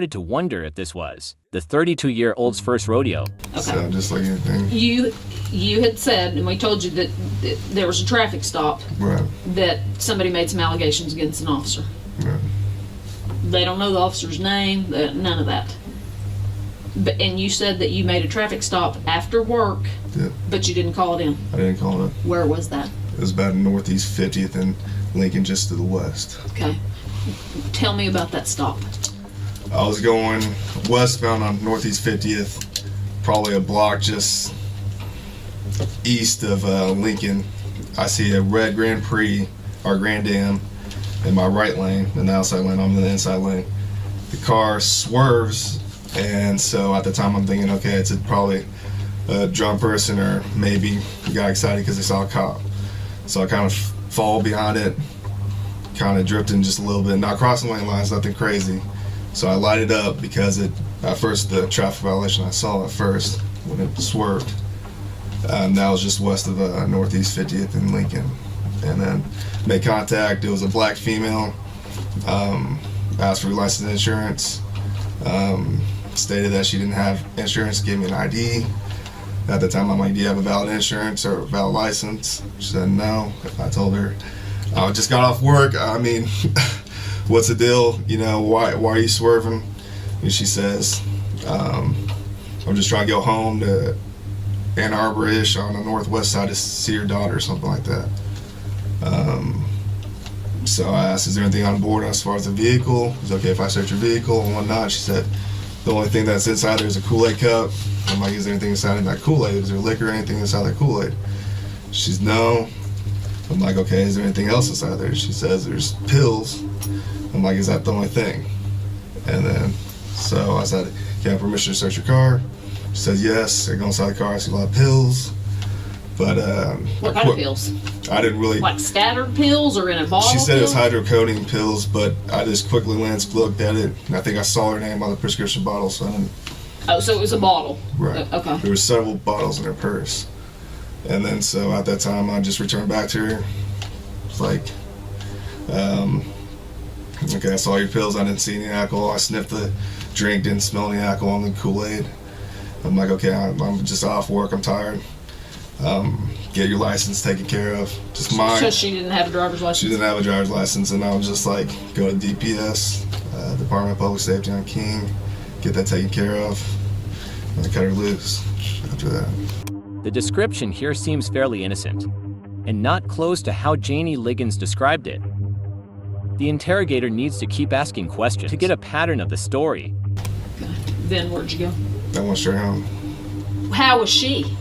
started to wonder if this was the 32-year-old's first rodeo. Okay. So just like anything. You had said, and we told you that there was a traffic stop, Right. that somebody made some allegations against an officer. Right. They don't know the officer's name, none of that. And you said that you made a traffic stop after work, Yeah. but you didn't call it in. I didn't call it. Where was that? It was about Northeast 50th and Lincoln, just to the west. Okay. Tell me about that stop. I was going westbound on Northeast 50th, probably a block just east of Lincoln. I see a red Grand Prix, or Grand Am, in my right lane, in the outside lane. I'm in the inside lane. The car swerves, and so at the time I'm thinking, okay, it's probably a drunk person, or maybe got excited because they saw a cop. So I kind of fall behind it, kind of drifting just a little bit, not crossing lane lines, nothing crazy. So I lighted up because at first the traffic violation I saw at first when it swerved. That was just west of Northeast 50th in Lincoln. And then made contact. It was a black female. Asked for license and insurance. Stated that she didn't have insurance, gave me an ID. At the time I'm like, do you have a valid insurance or a valid license? She said no. I told her, I just got off work. I mean, what's the deal? You know, why are you swerving? And she says, I'm just trying to go home to Ann Arbor-ish on the northwest side to see your daughter or something like that. So I asked, is there anything on board as far as the vehicle? Is it okay if I search your vehicle and whatnot? She said, the only thing that's inside there is a Kool-Aid cup. I'm like, is there anything inside of that Kool-Aid? Is there liquor or anything inside that Kool-Aid? She's no. I'm like, okay, is there anything else inside there? She says there's pills. I'm like, is that the only thing? And then, so I said, can I have permission to search your car? She says yes. I go inside the car, I see a lot of pills. But what kind of pills? I didn't really. Like scattered pills or in a bottle? She said it was pill? hydrocodone pills, but I just quickly looked at it, and I think I saw her name on the prescription bottle, so I didn't. Oh, so it was a bottle. Right. Okay. There were several bottles in her purse, and then so at that time I just returned back to her. It's like, okay, I saw your pills. I didn't see any alcohol. I sniffed the drink, didn't smell any alcohol in the Kool-Aid. I'm like, okay, I'm just off work. I'm tired. Get your license taken care of. Just mine. So she didn't have a driver's license? She didn't have a driver's license, and I was just like, go to DPS, Department of Public Safety on King, get that taken care of, and I cut her loose after that. The description here seems fairly innocent, and not close to how Janie Liggins described it. The interrogator needs to keep asking questions to get a pattern of the story. Okay. Then where'd you go? I went straight home. How was she?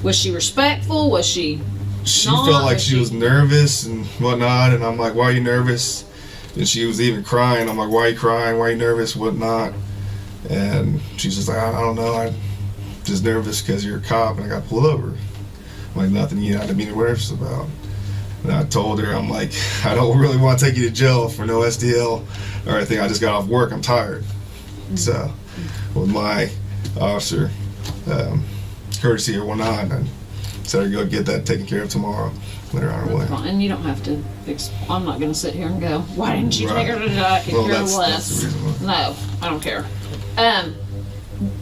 Was she respectful? Was she She not? felt like she was nervous and whatnot, and I'm like, why are you nervous? And she was even crying. I'm like, why are you crying? Why are you nervous? Whatnot? And she's just like, I don't know. I'm just nervous because you're a cop and I got pulled over. I'm like, nothing you had to be nervous about. And I told her, I'm like, I don't really want to take you to jail for no SDL or anything. I just got off work. I'm tired. So with my officer courtesy or whatnot, I said her go get that taken care of tomorrow. Let her on her way. And you don't have to I'm not going to sit here and go, why didn't you take her to jail? I could care that's less. the reason why. No, I don't care.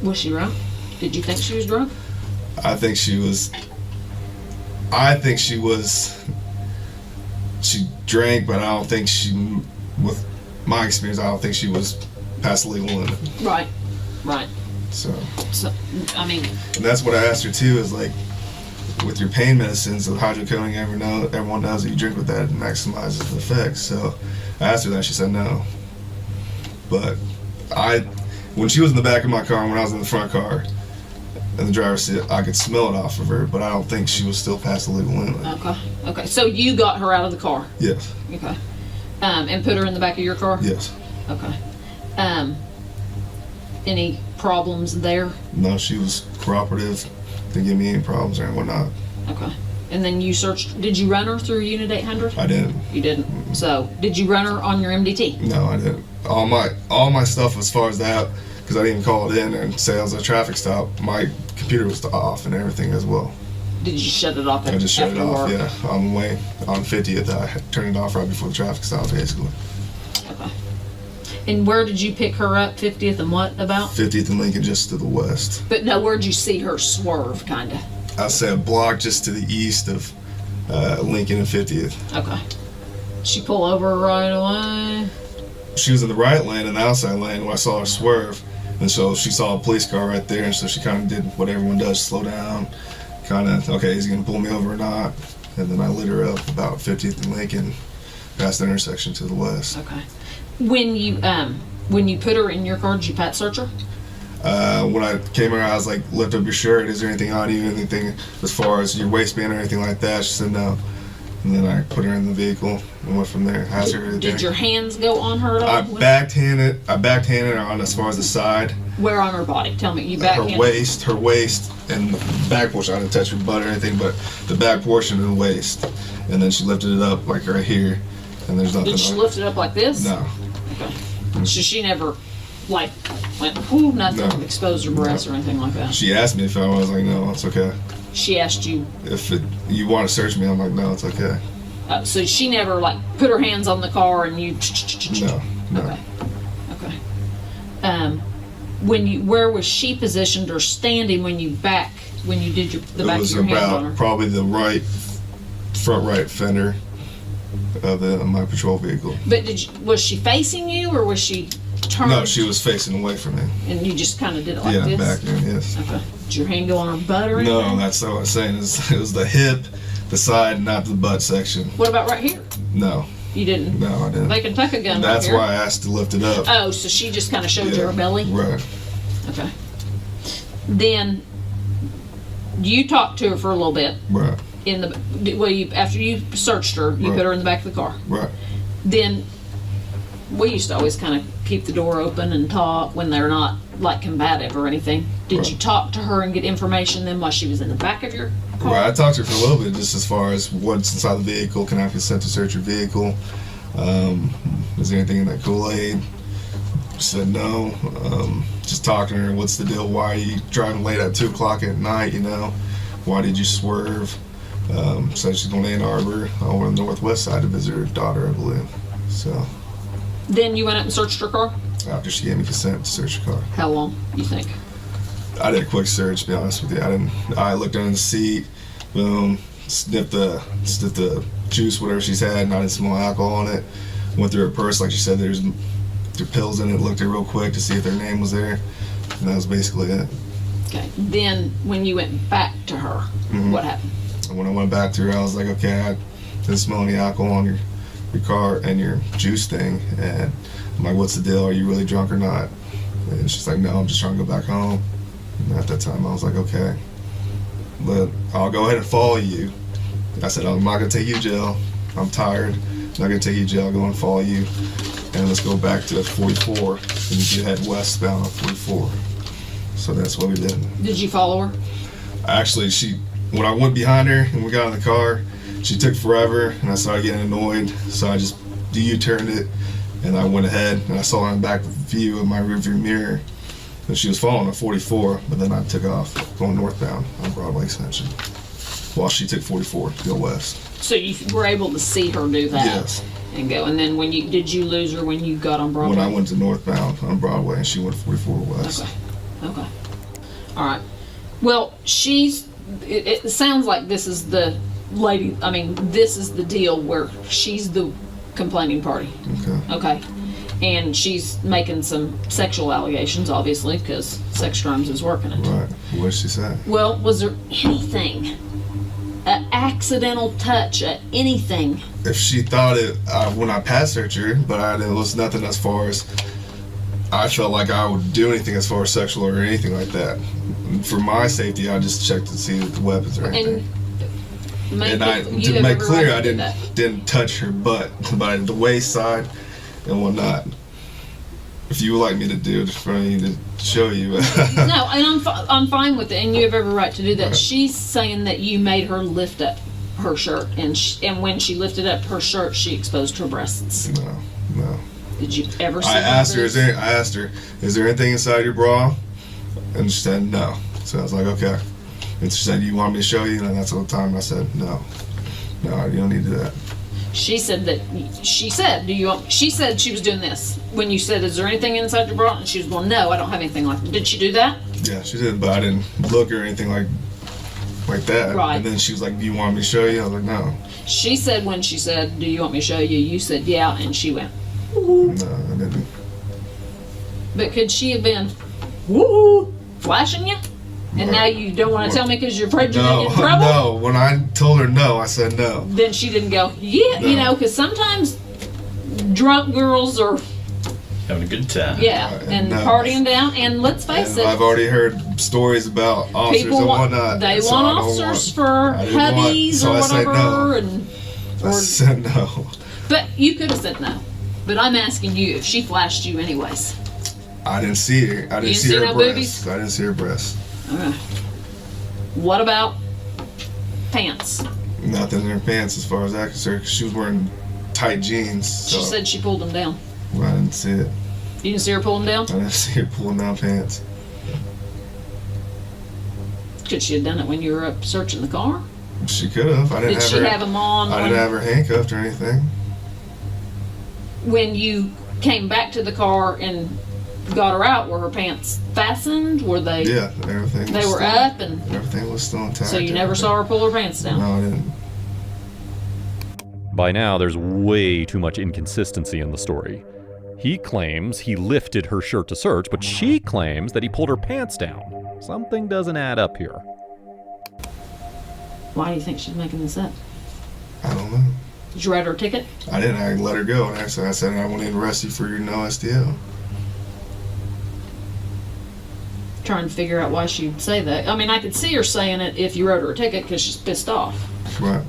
Was she drunk? Did you think she was drunk? I think she was. She drank, but I don't think she, with my experience, I don't think she was past the legal limit. Right. So, I mean. and that's what I asked her too, is like, with your pain medicines, the hydrocodone, everyone knows that you drink with that, it maximizes the effects. So I asked her that, she said no. But when she was in the back of my car, and when I was in the front car, in the driver's seat, I could smell it off of her, but I don't think she was still past the legal limit. Okay. So you got her out of the car? Yes. Okay. And put her in the back of your car? Yes. Okay. Any problems there? No, she was cooperative. Didn't give me any problems or whatnot. Okay. And then you searched, did you run her through Unit 800? I didn't. You didn't? Mm-hmm. So, did you run her on your MDT? No, I didn't. All my stuff as far as that, because I didn't even call it in and say I was at a traffic stop, my computer was off and everything as well. Did you shut it off? I just shut it off, work? yeah. On the way, on 50th, I turned it off right before the traffic stop, basically. Okay. And where did you pick her up? 50th and what about? 50th and Lincoln, just to the west. But no, where'd you see her swerve, kind of? I'd say a block just to the east of Lincoln and 50th. Okay. She pull over right away? She was in the right lane and the outside lane when I saw her swerve. And so she saw a police car right there, and so she kind of did what everyone does, slow down. Kind of, okay, is he going to pull me over or not? And then I lit her up about 50th and Lincoln, past the intersection to the west. Okay. When you put her in your car, did you pat search her? When I came around, I was like, lift up your shirt. Is there anything on you? Anything as far as your waistband or anything like that? She said no. And then I put her in the vehicle and went from there. Asked her everything. Did your hands go on her at all? I backhanded her on as far as the side. Where on her body? Tell me. You backhanded? Her waist, and the back portion. I didn't touch her butt or anything, but the back portion of the waist. And then she lifted it up like right here, and there's nothing. Did she lift it up like this? No. Okay. So she never, like, went, whoo, nothing, No. exposed her breasts or anything like that? She asked me if I was like, no, it's okay. She asked you? If you want to search me, I'm like, no, it's okay. So she never, like, put her hands on the car and you... No. Okay. Okay. Where was she positioned or standing when you did the back of your hand on her? It was about probably the front right fender of my patrol vehicle. But was she facing you or was she turned? No, she was facing away from me. And you just kind of did it like this? this? Yeah, back there, yes. Okay. Did your hand go on her butt or anything? No, that's what I was saying. It was the hip, the side, not the butt section. What about right here? No. You didn't? No, I didn't. They can tuck a gun That's right here. why I asked to lift it up. Oh, so she just kind of showed you her belly? Right. Okay. Then you talked to her for a little bit. Right. After you searched her, you put her in the back of the car. Right. Then we used to always kind of keep the door open and talk when they're not like combative or anything. Did you talk to her and get information then while she was in the back of your car? Right. I talked to her for a little bit, just as far as what's inside the vehicle. Can I have consent to search your vehicle? Is there anything in that Kool-Aid? She said no. Just talking to her, what's the deal? Why are you driving late at 2 o'clock at night? Why did you swerve? Said she's going to Ann Arbor over on the northwest side to visit her daughter, I believe. So. Then you went up and searched her car? After she gave me consent to search her car. How long, you think? I did a quick search, to be honest with you. I looked under the seat, boom, sniffed the juice, whatever she's had, and I didn't smell alcohol on it. Went through her purse, like she said, there's pills in it, looked at it real quick to see if their name was there, and that was basically it. Okay. Then when you went back to her, what happened? And when I went back to her, I was like, okay, I didn't smell any alcohol on your car and your juice thing, and I'm like, what's the deal? Are you really drunk or not? And she's like, no, I'm just trying to go back home. And at that time, I was like, okay, but I'll go ahead and follow you. I said, I'm not gonna take you to jail. I'm tired. I'm not gonna take you to jail. I'll go and follow you, and let's go back to 44, and you head westbound on 44. So that's what we did. Did you follow her? Actually, when I went behind her and we got in the car, she took forever, and I started getting annoyed. So I just U-turned it, and I went ahead, and I saw her in the back view of my rearview mirror. And she was following at 44, but then I took off going northbound on Broadway Extension, while she took 44 to go west. So you were able to see her do that? Yes. And go. And then did you lose her when you got on Broadway? When I went to northbound on Broadway, and she went 44 west. Okay. All right. Well, it sounds like this is the lady, this is the deal where she's the complaining party. Okay. And she's making some sexual allegations, obviously, because sex crimes is working it. Right. What did she say? Well, was there anything, an accidental touch, anything? If she thought it, when I passed searched her, but it was nothing as far as I felt like I would do anything as far as sexual or anything like that. For my safety, I just checked to see the weapons or anything. To make clear, I didn't touch her butt, but the waist side and whatnot. If you would like me to do it for me to show you. No, and I'm fine with it, and you have every right to do that. Right. She's saying that you made her lift up her shirt, and when she lifted up her shirt, she exposed her breasts. No. Did you ever see I asked her, is there anything inside your bra? And she said no. So I was like, okay. And she said, you want me to show you? And that's all the time I said, no, you don't need to do that. She said, she said she was doing this. When you said, is there anything inside your bra? And she was going, no, I don't have anything like that. Did she do that? Yeah, she did, but I didn't look or anything like that. Right. And then she was like, do you want me to show you? I was like, no. She said when she said, do you want me to show you? You said, yeah, and she went, No, I didn't. but could she have been, woo, flashing you? And now you don't want to tell me because you're afraid you're going to get in trouble? No, when I told her no, I said no. Then she didn't go, yeah, No. you know, because sometimes drunk girls are, Having a good time. and No. partying down. And let's face And it, I've already heard stories about officers people and want, whatnot. they so want I don't officers for I didn't want- hubbies so or I said whatever. no. And, I or, said no. but you could have said no. But I'm asking you if she flashed you anyways. I didn't see her. I didn't didn't see see her no breasts. boobies? I didn't see her breasts. Okay. What about pants? Nothing in her pants as far as that concerned. 'Cause she was wearing tight jeans. So She said she pulled them down. I didn't see it. You didn't see her pull them down? I didn't see her pulling down pants. Could she have done it when you were up searching the car? She could have. I didn't Did have she her. have them on I didn't have her handcuffed or anything. when you came back to the car and got her out? Were her pants fastened? Were they? Yeah, everything. They was were still, up, and everything was still intact. so you never saw her pull her pants down. No, I didn't. By now, there's way too much inconsistency in the story. He claims he lifted her shirt to search, but she claims that he pulled her pants down. Something doesn't add up here. Why do you think she's making this up? I don't know. Did you write her a ticket? I didn't. I let her go, and actually, I said I want to arrest you for your no STL. Trying to figure out why she'd say that. I mean, I could see her saying it if you wrote her a ticket because she's pissed off. Right.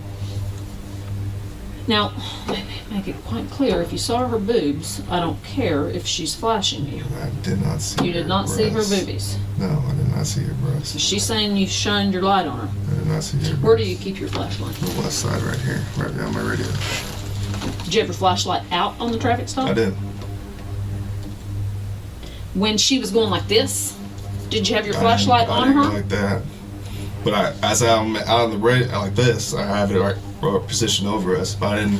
Now, make it quite clear, if you saw her boobs, I don't care if she's flashing you. I did not see. You did her not see her breasts. boobies. No, I did not see her breasts. So she's saying you shined your light on her. I did not see her. Where do breasts. you keep your flashlight? The west side, right here, right behind my radio. Did you have your flashlight out on the traffic stop? I did. When she was going like this, did you have your I flashlight didn't- on I didn't her? go like that. But as I'm out on the radio like this, I have it right positioned over us. But I didn't.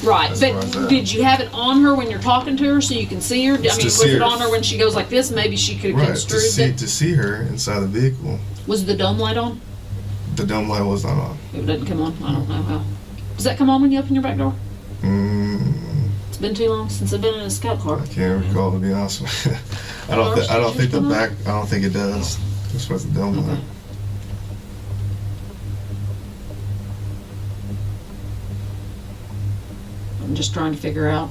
Right, That's but where I was at. did you have it on her when you're talking to her so you can see her? I Just mean, to was see it her. on her when she goes like this? Maybe she could have Right, to construed it. see her inside the vehicle. Was the dome light on? The dome light was not on. It didn't come on. I don't know how. Does that come on when you open your back door? It's been too long since I've been in a scout car. I can't recall, to be honest with you. I don't think the back. I don't think it does. As far as the dome light. I'm just trying to figure out.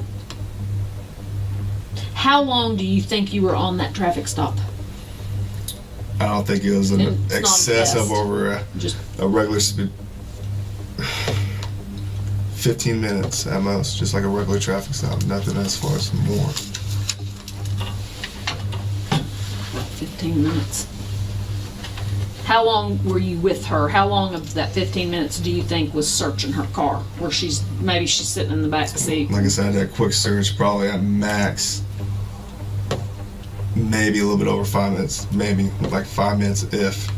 How long do you think you were on that traffic stop? I don't think it was an It's not a excess of test. over Just a regular speed. 15 minutes at most, just like a regular traffic stop. Nothing as far as more. 15 minutes. How long were you with her? How long of that 15 minutes do you think was searching her car? Where maybe she's sitting in the back seat. Like I said, that quick search probably at max, maybe a little bit over 5 minutes, maybe like 5 minutes if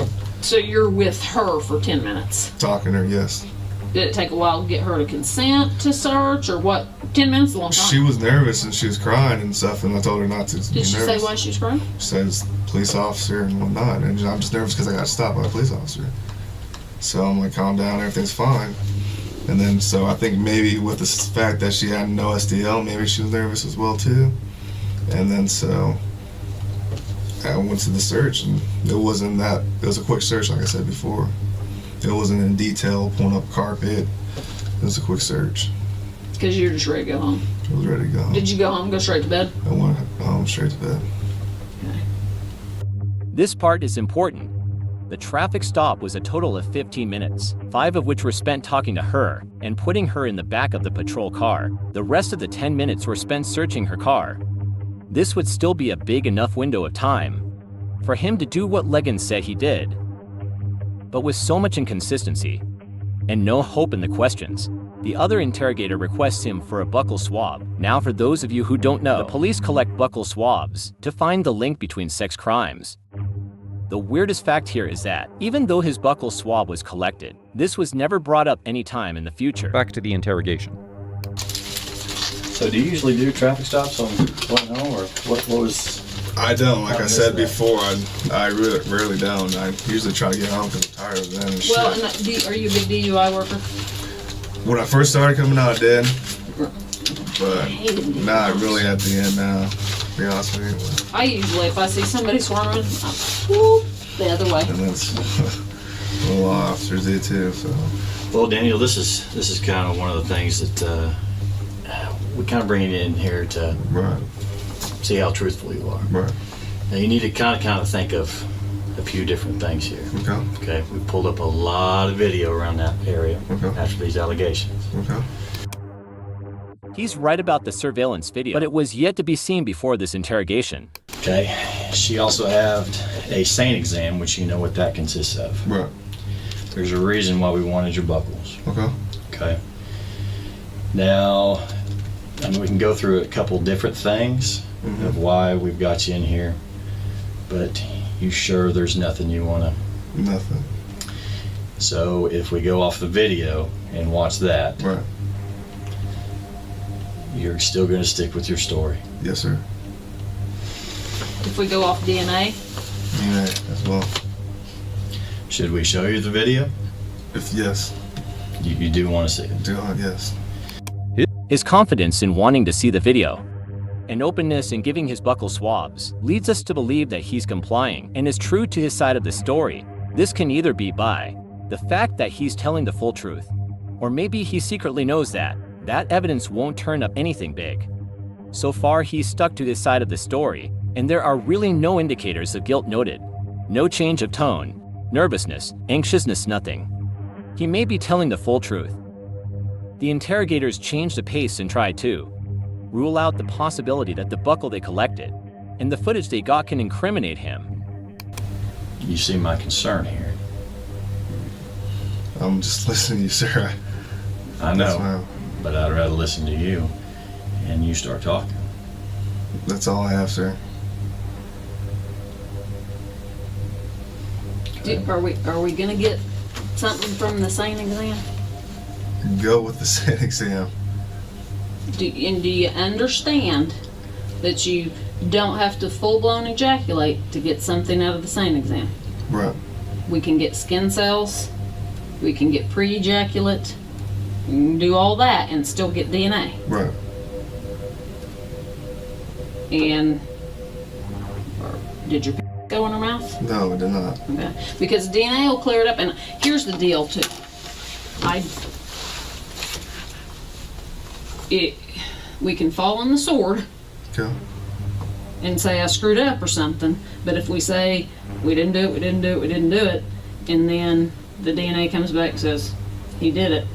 So you're with her for 10 minutes. talking to her. Yes, Did it take a while to get her to consent to search, or what? 10 minutes is a long time. she was nervous and she was crying and stuff, and I told her not to be Did she say nervous. why she was crying? She says police officer and whatnot, and I'm just nervous because I got stopped by a police officer. So I'm like, calm down, everything's fine. And then, so I think maybe with the fact that she had no SDL, maybe she was nervous as well too. And then so I went to the search, and it wasn't that. It was a quick search, like I said before. It wasn't in detail, pulling up carpet. It was a quick search. Because you're just ready to go home. I was ready to go home. Did you go home, go straight to bed? I went home straight to bed. This part is important. The traffic stop was a total of 15 minutes, 5 of which were spent talking to her and putting her in the back of the patrol car. The rest of the 10 minutes were spent searching her car. This would still be a big enough window of time for him to do what Liggins said he did. But with so much inconsistency and no hope in the questions, the other interrogator requests him for a buccal swab. Now, for those of you who don't know, the police collect buccal swabs to find the link between sex crimes. The weirdest fact here is that, even though his buccal swab was collected, this was never brought up any time in the future. Back to the interrogation. So do you usually do traffic stops on going home, or what was... I don't. Like I said that. before, I really rarely don't. I usually try to get home because I'm tired of them and Well, shit. and are you a big DUI worker? When I first started coming out, I did. But not really at the end now, to be honest with you. I usually, if I see somebody swarming, I whoop the other way. And that's a lot of officers do too, so. Well, Daniel, this is kind of one of the things that we kind of bring it in here to Right, see how truthful you are. right. Now, you need to kind of think of a few different things here. Okay, Okay, we pulled up a lot of video around that area Okay. after these allegations. okay. He's right about the surveillance video, but it was yet to be seen before this interrogation. Okay, she also had a SANE exam, which you know what that consists of. Right, There's a reason why we wanted your buckles. okay. Okay. Now, I mean, we can go through a couple different things of why we've got you in here, but you sure there's nothing you want to? Nothing. So if we go off the video and watch that, Right. you're still going to stick with your story. Yes, sir. If we go off DNA, DNA as well. Should we show you the video? If yes, You do want to see it. do I? Yes. His confidence in wanting to see the video and openness in giving his buccal swabs leads us to believe that he's complying and is true to his side of the story. This can either be by the fact that he's telling the full truth, or maybe he secretly knows that evidence won't turn up anything big. So far, he's stuck to his side of the story, and there are really no indicators of guilt noted. No change of tone, nervousness, anxiousness, nothing. He may be telling the full truth. The interrogators changed the pace and tried to rule out the possibility that the buckle they collected and the footage they got can incriminate him. You see my concern here. I'm just listening to you, sir. I That's know, fine. but I'd rather listen to you and you start talking. That's all I have, sir. are we gonna get something from the SANE exam? Go with the SANE exam. Do you understand that you don't have to full-blown ejaculate to get something out of the SANE exam? Right. We can get skin cells, we can get pre-ejaculate, we can do all that and still get DNA. Right. And did your go in her mouth? No, it did not. Okay. Because DNA will clear it up. And here's the deal too. We can fall on the sword Okay. and say I screwed up or something, but if we say we didn't do it, and then the DNA comes back and says he did it,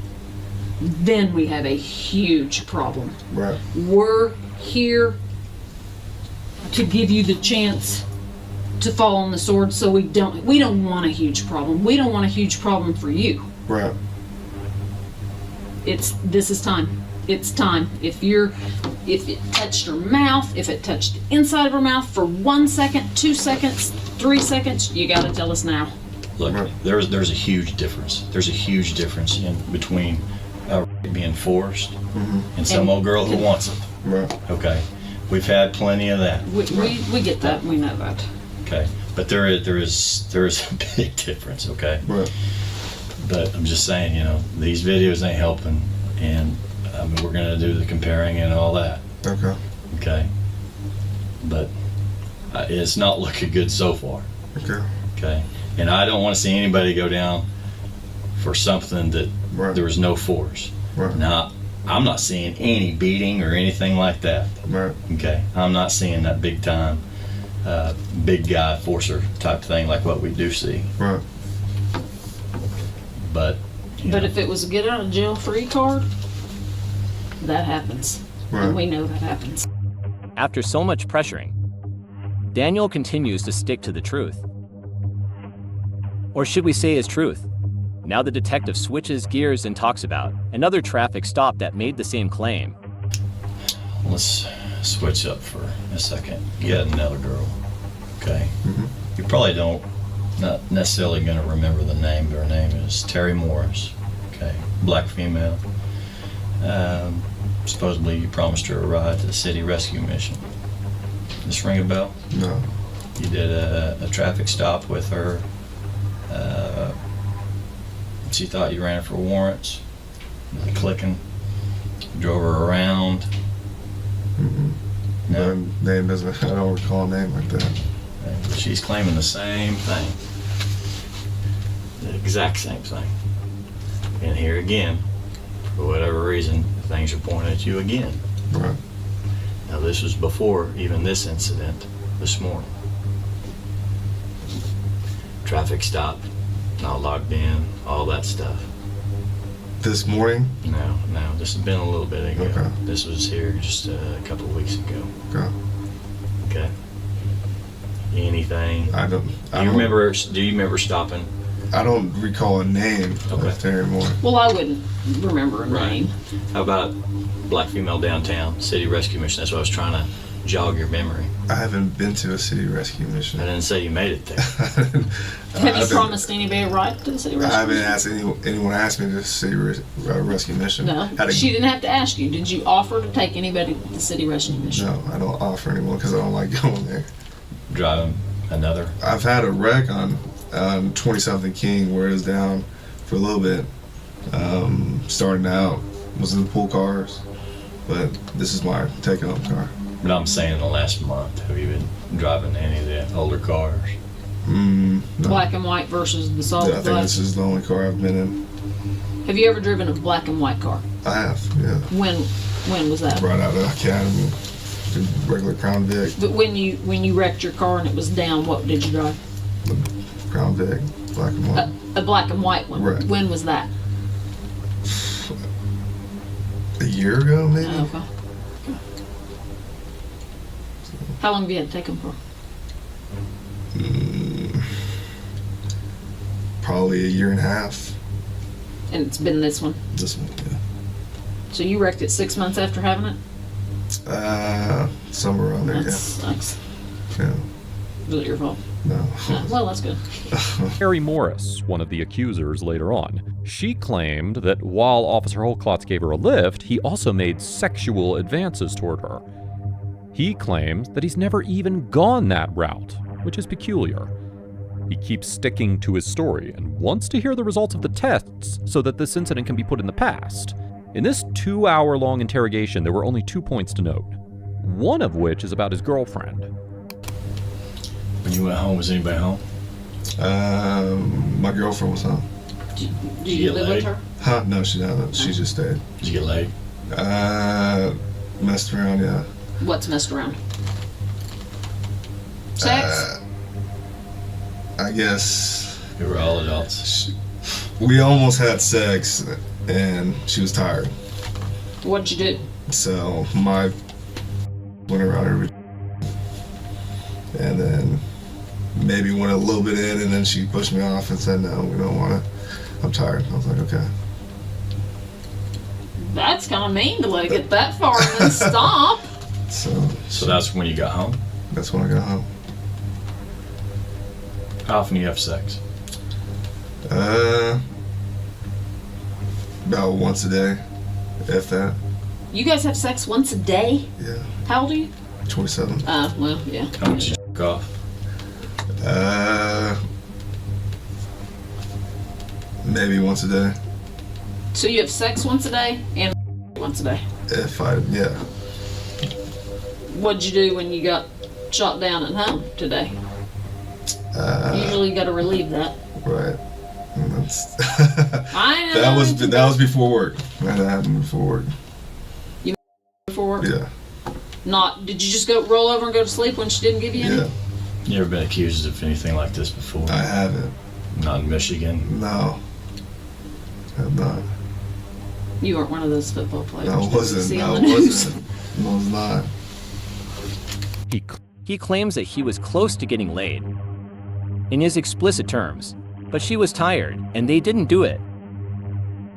then we have a huge problem. Right. We're here to give you the chance to fall on the sword, so we don't want a huge problem. We don't want a huge problem for you. Right. This is time. It's time. If it touched her mouth, if it touched the inside of her mouth for 1 second, 2 seconds, 3 seconds, you gotta tell us now. Look, Right. there's a huge difference. There's a huge difference in between being forced and some old girl who wants it. Right. Okay, we've had plenty of that. We get that. We know that. Okay, but there is a big difference. Okay, Right. but I'm just saying, these videos ain't helping, and I mean we're gonna do the comparing and all that. Okay. Okay, but it's not looking good so far. Okay. Okay, and I don't want to see anybody go down for something that Right. there was no force. Right. Now, I'm not seeing any beating or anything like that. Right. Okay, I'm not seeing that big time, big guy forcer type thing like what we do see. Right. But, But if it was a get out of jail free card, that happens. Right. And we know that happens. After so much pressuring, Daniel continues to stick to the truth. Or should we say his truth? Now the detective switches gears and talks about another traffic stop that made the same claim. let's switch up for a second. You had another girl. Okay, you probably don't not necessarily going to remember the name, but her name is Terry Morris. Okay, black female. Supposedly you promised her a ride to the city rescue mission. This ring a bell? No. You did a traffic stop with her. She thought you ran her for warrants. Clicking. Drove her around. Mm-mm. No. Her name doesn't. I don't recall a name like that. She's claiming the same thing. The exact same thing. And here again, for whatever reason, things are pointing at you again. Right. Now this was before even this incident this morning. Traffic stop, not logged in, all that stuff. This morning. No, this has been a little bit ago. Okay. This was here just a couple of weeks ago. Okay. Okay. Anything? I don't. Do you remember stopping? I don't recall a name Okay. of Terry Moore. Well, I wouldn't remember a name. How about black female downtown, city rescue mission? That's what I was trying to jog your memory. I haven't been to a city rescue mission. I didn't say you made it there. Have you promised anybody a ride to the city I rescue? haven't asked anyone asked me to city rescue mission. No, she didn't have to ask you. Did you offer to take anybody to the city rescue mission? No, I don't offer anyone because I don't like going there. Driving another. I've had a wreck on 20-something King where it was down for a little bit. Starting out was in the pool cars, but this is my take-home car. But I'm saying in the last month, have you been driving any of the older cars? No. Black and white versus the Yeah, solid I think black. this is the only car I've been in. Have you ever driven a black and white car? I have, yeah. When was that? Right out of Academy, the regular Crown Vic, But when you wrecked your car and it was down, what did you drive? Crown Vic, black and white. A black and white one. Right. When was that? A year ago, maybe. Oh, okay. How long have you had to take them for? Probably a year and a half. And it's been this one. This one, yeah. So you wrecked it 6 months after having it? Somewhere around there, That sucks. yeah. Was it your fault? No. Well, that's good. Terry Morris, one of the accusers later on, she claimed that while Officer Holtzclaw gave her a lift, he also made sexual advances toward her. He claims that he's never even gone that route, which is peculiar. He keeps sticking to his story and wants to hear the results of the tests so that this incident can be put in the past. In this 2-hour-long interrogation, there were only 2 points to note, one of which is about his girlfriend. When you went home, was anybody home? My girlfriend was home. Do you get live laid? with her? Huh? No, she didn't. She just stayed. Did you get laid? Messed around, yeah. What's messed around? Sex? I guess We were all adults. we almost had sex, and she was tired. What'd you do? So my went around her, and then maybe went a little bit in, and then she pushed me off and said, "No, we don't want to. I'm tired." I was like, "Okay." That's kind of mean to let it get that far and then stop. So that's when you got home? That's when I got home. How often do you have sex? About once a day, if that. You guys have sex once a day? Yeah, How old are you? 27. Well, yeah. How much you jerk off? Maybe once a day. So you have sex once a day and once a day. Yeah. What'd you do when you got shot down at home today? Usually you got to relieve that. Right. And that's I know. that was before work. That happened before work. Before work? Yeah. Did you just go roll over and go to sleep when she didn't give you any? Yeah. You ever been accused of anything like this before? I haven't. Not in Michigan? No. I have not. You weren't one of those football players. No, I that you wasn't. see No, on I the news. wasn't. No, I was not. He claims that he was close to getting laid, in his explicit terms, but she was tired and they didn't do it.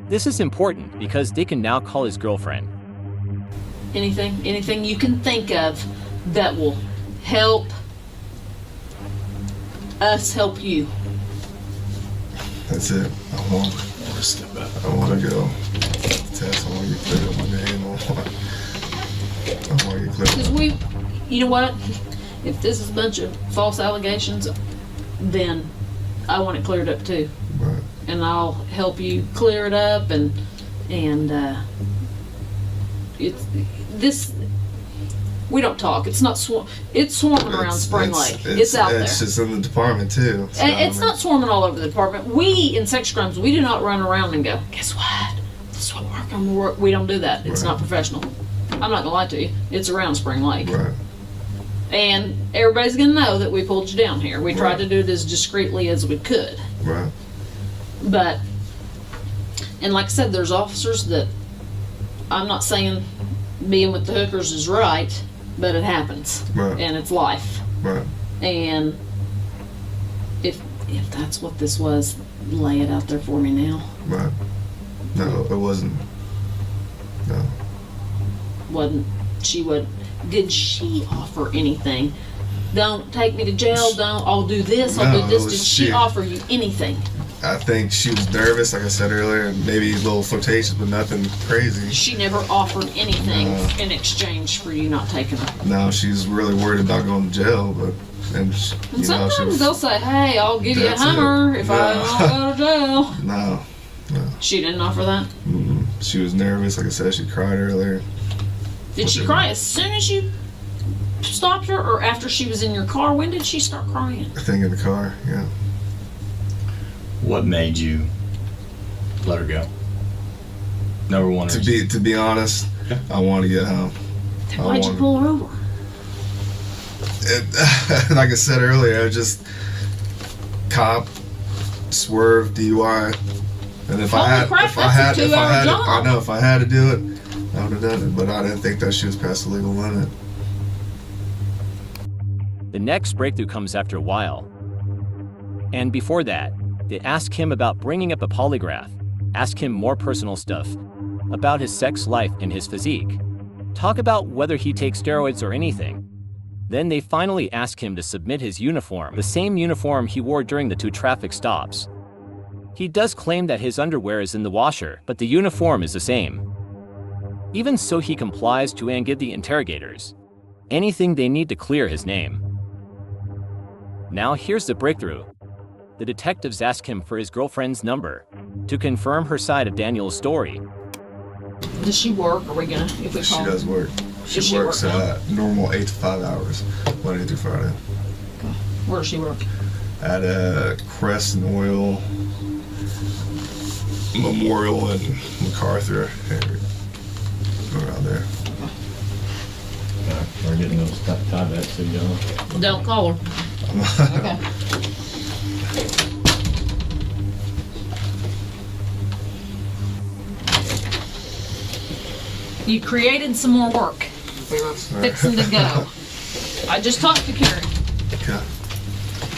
This is important because they can now call his girlfriend. Anything you can think of that will help us help you. That's it. I want to go test. I want to get cleared up my name. I want to get cleared up. Because you know what? If this is a bunch of false allegations, then I want it cleared up too. Right. And I'll help you clear it up, and it's this. We don't talk. It's not it's swarming around Spring Lake. It's out there. It's just in the department too. So, it's not swarming all over the department. We in sex crimes, we do not run around and go, guess what? This is what we're going to work. We don't do that. It's not professional. I'm not gonna lie to you. It's around Spring Lake. Right. And everybody's gonna know that we pulled you down here. We tried to do it as discreetly as we could. Right. But, and like I said, there's officers that, I'm not saying being with the hookers is right, but it happens. Right. And it's life. Right. And if that's what this was, lay it out there for me now. Right. No, it wasn't. No. Did she offer anything? Don't take me to jail, I'll do this, I'll do this. Did she offer you anything? I think she was nervous, like I said earlier, maybe a little flirtatious, but nothing crazy. She never offered anything in exchange for you not taking her. No, she's really worried about going to jail, And sometimes they'll say, hey, I'll give you a Hummer if I don't go to jail. No. She didn't offer that? Mm-mm. She was nervous, like I said, she cried earlier. Did she cry as soon as you stopped her, or after she was in your car? When did she start crying? I think in the car, yeah. What made you let her go? Number one. To be honest, I want to get home. Then why'd you pull her over? Like I said earlier, I just cop, swerve, DUI, and if I had to do it, I would have done it. But I didn't think that she was past the legal limit. The next breakthrough comes after a while. And before that, they ask him about bringing up a polygraph, ask him more personal stuff, about his sex life and his physique, talk about whether he takes steroids or anything. Then they finally ask him to submit his uniform, the same uniform he wore during the 2 traffic stops. He does claim that his underwear is in the washer, but the uniform is the same. Even so, he complies to and give the interrogators anything they need to clear his name. Now here's the breakthrough. The detectives ask him for his girlfriend's number to confirm her side of Daniel's story. Does she work? Are we gonna, if we call She does work. She works normal 8 to 5 hours, Monday through Friday. Okay. Where does she work? At a Crest and Oil Memorial in MacArthur area. Around there. We're getting those tie backs to go. Don't call her. Okay. You created some more work. Fixing to go. I just talked to Carrie. Okay.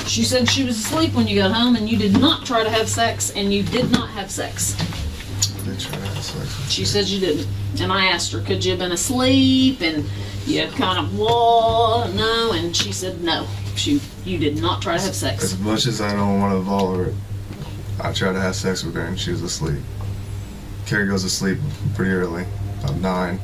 She said she was asleep when you got home and you did not try to have sex, and you did not have sex. They try to have sex. She said you didn't. And I asked her, could you have been asleep? And you had kind of, no. And she said no. You did not try to have sex. As much as I don't want to involve her, I tried to have sex with her and she was asleep. Carrie goes to sleep pretty early, about 9,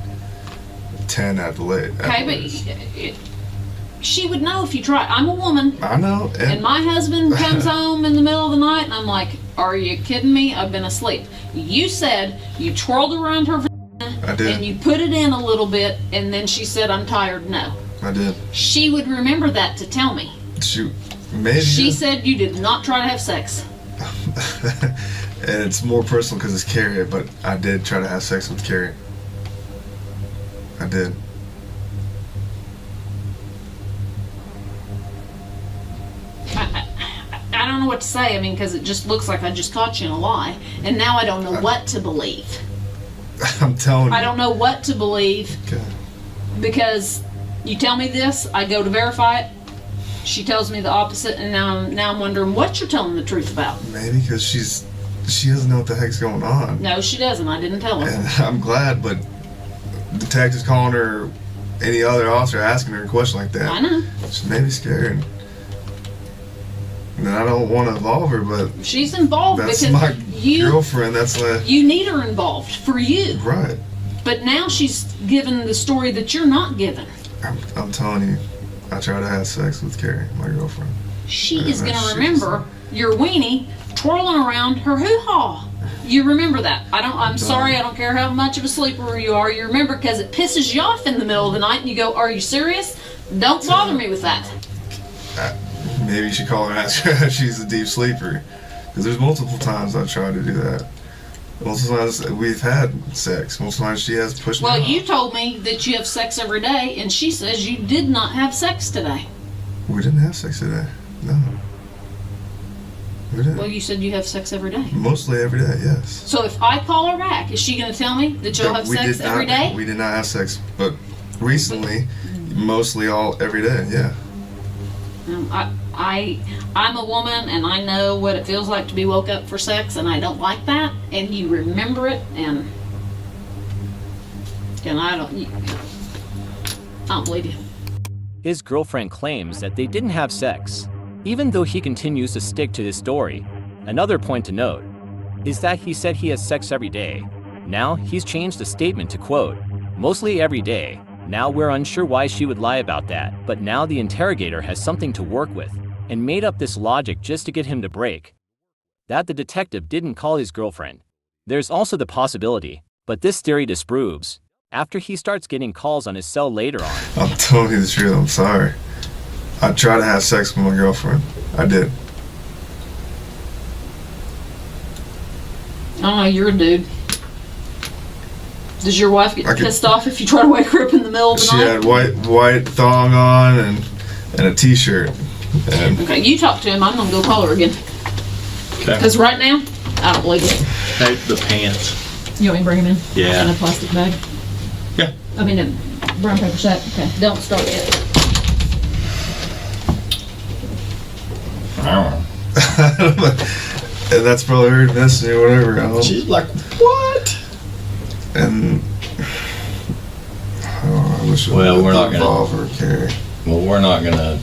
10 at the late. Okay, but she would know if you tried. I'm a woman. I know. And my husband comes home in the middle of the night and I'm like, are you kidding me? I've been asleep. You said you twirled around her vagina I did. and you put it in a little bit, and then she said, I'm tired. No. I did. She would remember that to tell me. Shoot. Maybe. She said you did not try to have sex. And it's more personal because it's Carrie, but I did try to have sex with Carrie. I did. I don't know what to say. I mean, because it just looks like I just caught you in a lie, and now I don't know what to believe. I'm telling you. I don't know what to believe. Okay. Because you tell me this, I go to verify it. She tells me the opposite, and now I'm wondering what you're telling the truth about. Maybe because she doesn't know what the heck's going on. No, she doesn't. I didn't tell her. And I'm glad, but detectives calling her, any other officer asking her a question like that. I know. She may be scared. And I don't want to involve her, but She's involved that's because my you girlfriend. That's like you need her involved for you. right. But now she's given the story that you're not given. I'm telling you, I tried to have sex with Carrie, my girlfriend. She Yeah, is going that to shit remember your weenie twirling around her hoo-ha. You remember that. I'm sorry, I don't care how much of a sleeper you are. You remember because it pisses you off in the middle of the night and you go, are you serious? Don't bother me with that. Maybe you should call her and ask her if she's a deep sleeper. Because there's multiple times I've tried to do that. Multiple times we've had sex. Multiple times she has pushed me Well, off. you told me that you have sex every day, and she says you did not have sex today. We didn't have sex today. No. We didn't. Well, you said you have sex every day. Mostly every day, yes. So if I call her back, is she going to tell me that you'll have We sex did every not- day? We did not have sex, but recently, mostly every day, yeah. I'm a woman, and I know what it feels like to be woke up for sex, and I don't like that. And you remember it, and I don't believe you. His girlfriend claims that they didn't have sex, even though he continues to stick to his story. Another point to note is that he said he has sex every day. Now he's changed the statement to quote, mostly every day. Now we're unsure why she would lie about that, but now the interrogator has something to work with and made up this logic just to get him to break that the detective didn't call his girlfriend. There's also the possibility, but this theory disproves, after he starts getting calls on his cell later on. I'm telling you the truth, I'm sorry. I tried to have sex with my girlfriend. I did. Oh, you're a dude. Does your wife get pissed off if you try to wake her up in the middle of the She night? had white thong on and a t-shirt. And Okay, you talk to him. I'm gonna go call her again. Okay. Because right now, I don't believe it. Hey, the pants. You want me to bring him in? Yeah. In a plastic bag? Yeah. I mean, a brown paper sack. Okay, don't start yet. and that's probably her messing or whatever. I don't know. She's like, what? And I wish Well, we're not gonna- involve her, Carrie. Well, we're not gonna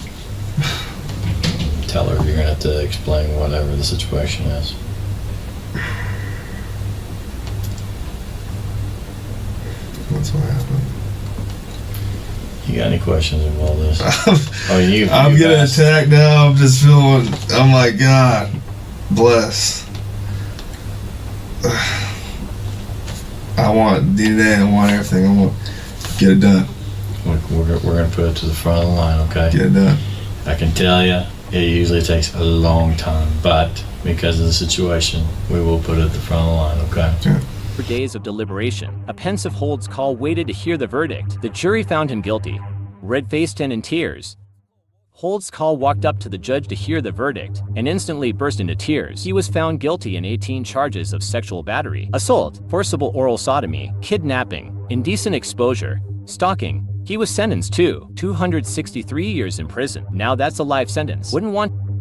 tell her. You're gonna have to explain whatever the situation is. That's what happened. You got any questions of all this? Oh, I'm you getting asked. attacked now. I'm just feeling. Oh my God, bless. I want DNA. I want everything. I want get it done. We're gonna put it to the front of the line, okay? Get it done. I can tell you, it usually takes a long time, but because of the situation, we will put it at the front of the line, okay? Yeah. For days of deliberation, a pensive Holtzclaw waited to hear the verdict. The jury found him guilty. Red-faced and in tears, Holtzclaw walked up to the judge to hear the verdict and instantly burst into tears. He was found guilty in 18 charges of sexual battery, assault, forcible oral sodomy, kidnapping, indecent exposure, stalking. He was sentenced to 263 years in prison. Now that's a life sentence. Wouldn't want